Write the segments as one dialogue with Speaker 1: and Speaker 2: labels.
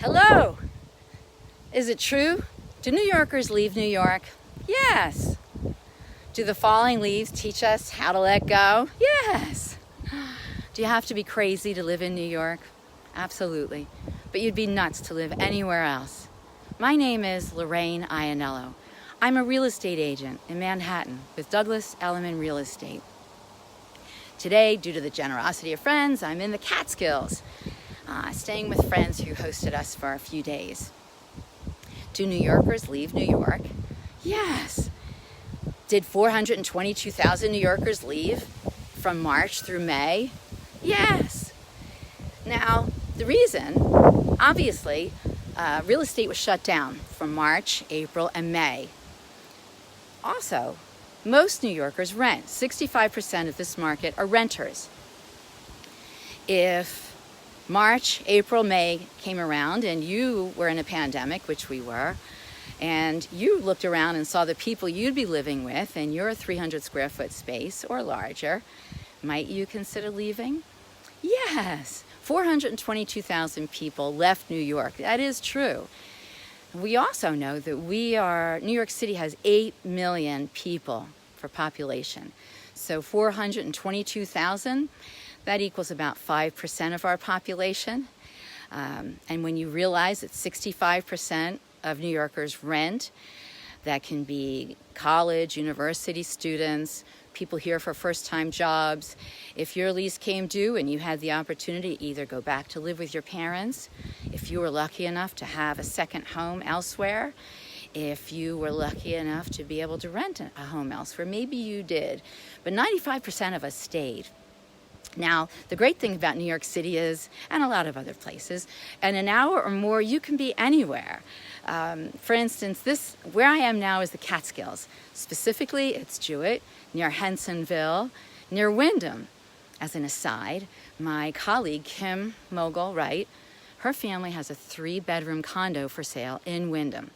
Speaker 1: Hello! Is it true? Do New Yorkers leave New York? Yes. Do the falling leaves teach us how to let go? Yes. Do you have to be crazy to live in New York? Absolutely. But you'd be nuts to live anywhere else. My name is Lorraine Iannello. I'm a real estate agent in Manhattan with Douglas Elliman Real Estate. Today, due to the generosity of friends, I'm in the Catskills, staying with friends who hosted us for a few days. Do New Yorkers leave New York? Yes. Did 422,000 New Yorkers leave from March through May? Yes. Now, the reason, obviously, real estate was shut down from March, April, and May. Also, most New Yorkers rent. 65% of this market are renters. If March, April, May came around and you were in a pandemic, which we were, and you looked around and saw the people you'd be living with in your 300 square foot space or larger, might you consider leaving? Yes. 422,000 people left New York. That is true. We also know that New York City has 8 million people for population. So 422,000, that equals about 5% of our population. And when you realize that 65% of New Yorkers rent, that can be college, university students, people here for first-time jobs. If your lease came due and you had the opportunity to either go back to live with your parents, if you were lucky enough to have a second home elsewhere, if you were lucky enough to be able to rent a home elsewhere, maybe you did, but 95% of us stayed. Now, the great thing about New York City is, and a lot of other places, in an hour or more, you can be anywhere. For instance, where I am now is the Catskills. Specifically, it's Jewett, near Hensonville, near Wyndham. As an aside, my colleague, Kim Mogul-Wright, her family has a 3-bedroom condo for sale in Wyndham.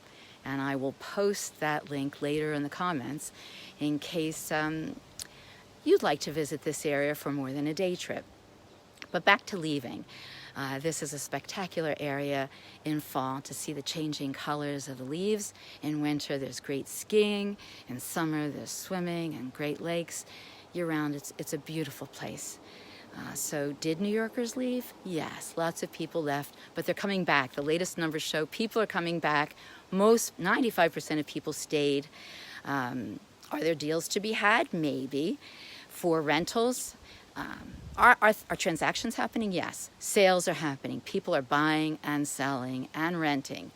Speaker 1: And I will post that link later in the comments in case you'd like to visit this area for more than a day trip. But back to leaving. This is a spectacular area in fall to see the changing colors of the leaves. In winter, there's great skiing. In summer, there's swimming and great lakes. Year-round, it's a beautiful place. So did New Yorkers leave? Yes, lots of people left, but they're coming back. The latest numbers show people are coming back. 95% of people stayed. Are there deals to be had? Maybe. For rentals, are transactions happening? Yes. Sales are happening. People are buying and selling and renting.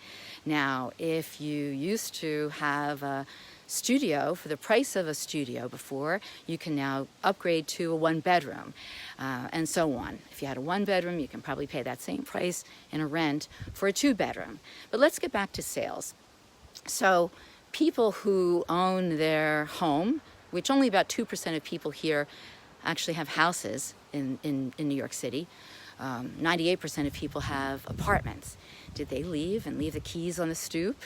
Speaker 1: Now, if you used to have a studio for the price of a studio before, you can now upgrade to a 1-bedroom, and so on. If you had a 1-bedroom, you can probably pay that same price in a rent for a 2-bedroom. But let's get back to sales. So people who own their home, which only about 2% of people here actually have houses in New York City. 98% of people have apartments. Did they leave and leave the keys on the stoop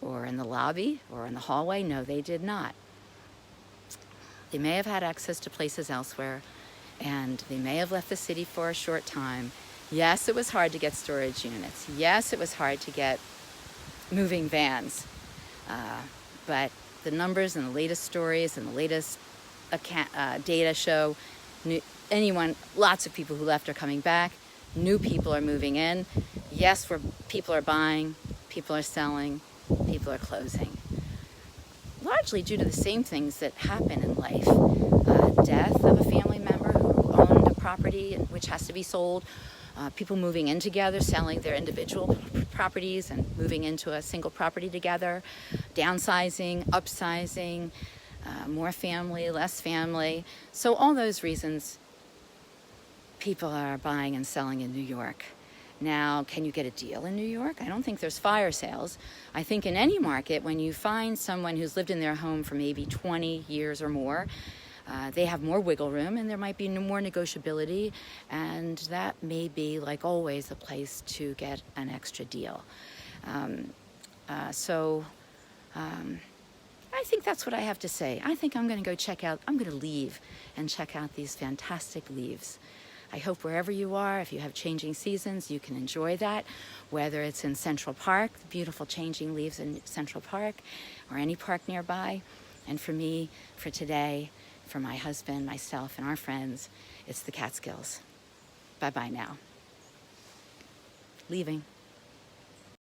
Speaker 1: or in the lobby or in the hallway? No, they did not. They may have had access to places elsewhere, and they may have left the city for a short time. Yes, it was hard to get storage units. Yes, it was hard to get moving vans. But the numbers and the latest stories and the latest data show lots of people who left are coming back. New people are moving in. Yes, people are buying, people are selling, people are closing. Largely due to the same things that happen in life. Death of a family member who owned a property which has to be sold. People moving in together, selling their individual properties and moving into a single property together, downsizing, upsizing, more family, less family. So all those reasons, people are buying and selling in New York. Now, can you get a deal in New York? I don't think there's fire sales. I think in any market, when you find someone who's lived in their home for maybe 20 years or more, they have more wiggle room and there might be more negotiability, and that may be, like always, a place to get an extra deal. I think that's what I have to say. I think I'm going to go I'm going to leave and check out these fantastic leaves. I hope wherever you are, if you have changing seasons, you can enjoy that, whether it's in Central Park, the beautiful changing leaves in Central Park, or any park nearby. And for me, for today, for my husband, myself, and our friends, it's the Catskills. Bye-bye now. Leaving.